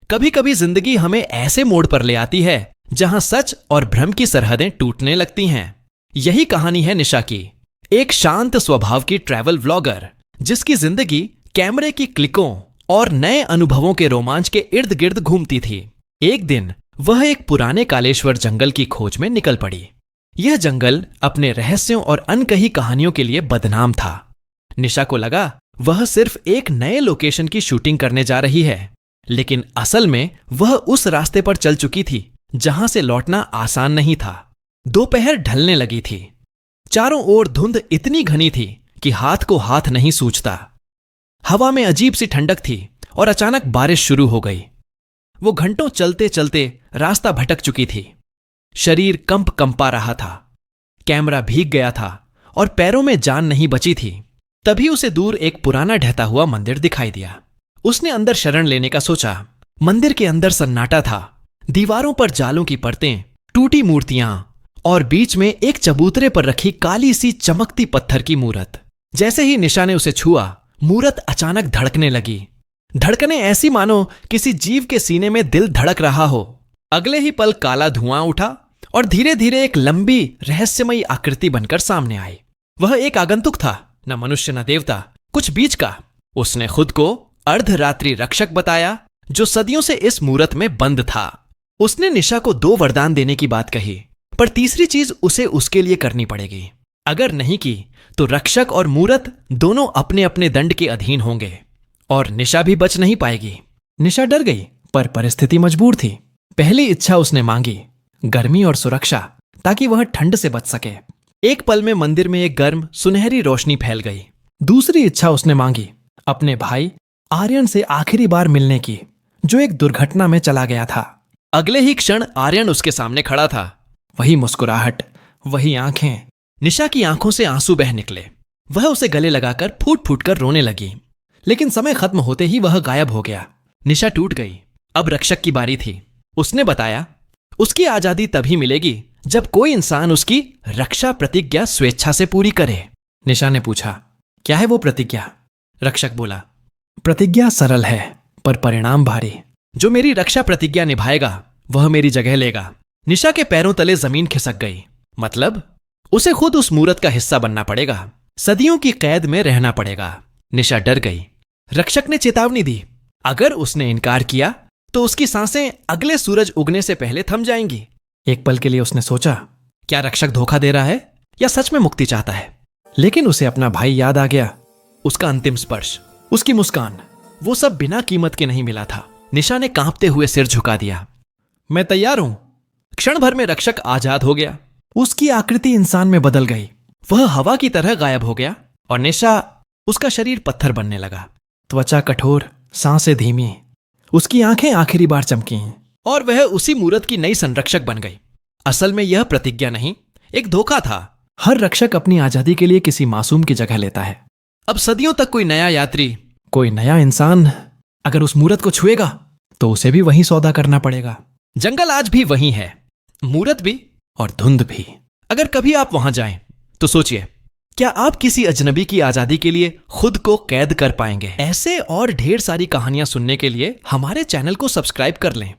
कभी कभी जिंदगी हमें ऐसे मोड़ पर ले आती है जहां सच और भ्रम की सरहदें टूटने लगती हैं। यही कहानी है निशा की, एक शांत स्वभाव की ट्रैवल व्लॉगर जिसकी जिंदगी कैमरे की क्लिकों और नए अनुभवों के रोमांच के इर्द गिर्द घूमती थी। एक दिन वह एक पुराने कालेश्वर जंगल की खोज में निकल पड़ी। यह जंगल अपने रहस्यों और अनकही कहानियों के लिए बदनाम था। निशा को लगा वह सिर्फ एक नए लोकेशन की शूटिंग करने जा रही है, लेकिन असल में वह उस रास्ते पर चल चुकी थी जहां से लौटना आसान नहीं था। दोपहर ढलने लगी थी। चारों ओर धुंध इतनी घनी थी कि हाथ को हाथ नहीं सूझता। हवा में अजीब सी ठंडक थी और अचानक बारिश शुरू हो गई। वो घंटों चलते चलते रास्ता भटक चुकी थी। शरीर कंपा रहा था, कैमरा भीग गया था और पैरों में जान नहीं बची थी। तभी उसे दूर एक पुराना ढहता हुआ मंदिर दिखाई दिया। उसने अंदर शरण लेने का सोचा। मंदिर के अंदर सन्नाटा था। दीवारों पर जालों की परतें, टूटी मूर्तियां और बीच में एक चबूतरे पर रखी काली सी चमकती पत्थर की मूरत। जैसे ही निशा ने उसे छुआ, मूरत अचानक धड़कने लगी। धड़कने ऐसी मानो किसी जीव के सीने में दिल धड़क रहा हो। अगले ही पल काला धुआं उठा और धीरे धीरे एक लंबी रहस्यमयी आकृति बनकर सामने आई। वह एक आगंतुक था, न मनुष्य न देवता, कुछ बीच का। उसने खुद को अर्धरात्रि रक्षक बताया जो सदियों से इस मूरत में बंद था। उसने निशा को 2 वरदान देने की बात कही, पर तीसरी चीज उसे उसके लिए करनी पड़ेगी। अगर नहीं की तो रक्षक और मूरत दोनों अपने अपने दंड के अधीन होंगे और निशा भी बच नहीं पाएगी। निशा डर गई, पर परिस्थिति मजबूर थी। पहली इच्छा उसने मांगी, गर्मी और सुरक्षा, ताकि वह ठंड से बच सके। एक पल में मंदिर में एक गर्म सुनहरी रोशनी फैल गई। दूसरी इच्छा उसने मांगी, अपने भाई आर्यन से आखिरी बार मिलने की, जो एक दुर्घटना में चला गया था। अगले ही क्षण आर्यन उसके सामने खड़ा था। वही मुस्कुराहट, वही आंखें। निशा की आंखों से आंसू बह निकले। वह उसे गले लगाकर फूट फूट कर रोने लगी, लेकिन समय खत्म होते ही वह गायब हो गया। निशा टूट गई। अब रक्षक की बारी थी। उसने बताया, उसकी आजादी तभी मिलेगी जब कोई इंसान उसकी रक्षा प्रतिज्ञा स्वेच्छा से पूरी करे। निशा ने पूछा, क्या है वो प्रतिज्ञा? रक्षक बोला, प्रतिज्ञा सरल है पर परिणाम भारी। जो मेरी रक्षा प्रतिज्ञा निभाएगा वह मेरी जगह लेगा। निशा के पैरों तले जमीन खिसक गई। मतलब उसे खुद उस मूरत का हिस्सा बनना पड़ेगा, सदियों की कैद में रहना पड़ेगा। निशा डर गई। रक्षक ने चेतावनी दी, अगर उसने इनकार किया तो उसकी सांसें अगले सूरज उगने से पहले थम जाएंगी। एक पल के लिए उसने सोचा, क्या रक्षक धोखा दे रहा है या सच में मुक्ति चाहता है? लेकिन उसे अपना भाई याद आ गया। उसका अंतिम स्पर्श, उसकी मुस्कान, वो सब बिना कीमत के नहीं मिला था। निशा ने कांपते हुए सिर झुका दिया। मैं तैयार हूं। क्षण भर में रक्षक आजाद हो गया। उसकी आकृति इंसान में बदल गई। वह हवा की तरह गायब हो गया और निशा, उसका शरीर पत्थर बनने लगा। त्वचा कठोर, सांसें धीमी। उसकी आंखें आखिरी बार चमकी और वह उसी मूरत की नई संरक्षक बन गई। असल में यह प्रतिज्ञा नहीं, एक धोखा था। हर रक्षक अपनी आजादी के लिए किसी मासूम की जगह लेता है। अब सदियों तक कोई नया यात्री, कोई नया इंसान अगर उस मूरत को छुएगा तो उसे भी वही सौदा करना पड़ेगा। जंगल आज भी वही है, मूरत भी और धुंध भी। अगर कभी आप वहां जाएं तो सोचिए, क्या आप किसी अजनबी की आजादी के लिए खुद को कैद कर पाएंगे? ऐसे और ढेर सारी कहानियां सुनने के लिए हमारे चैनल को सब्सक्राइब कर लें।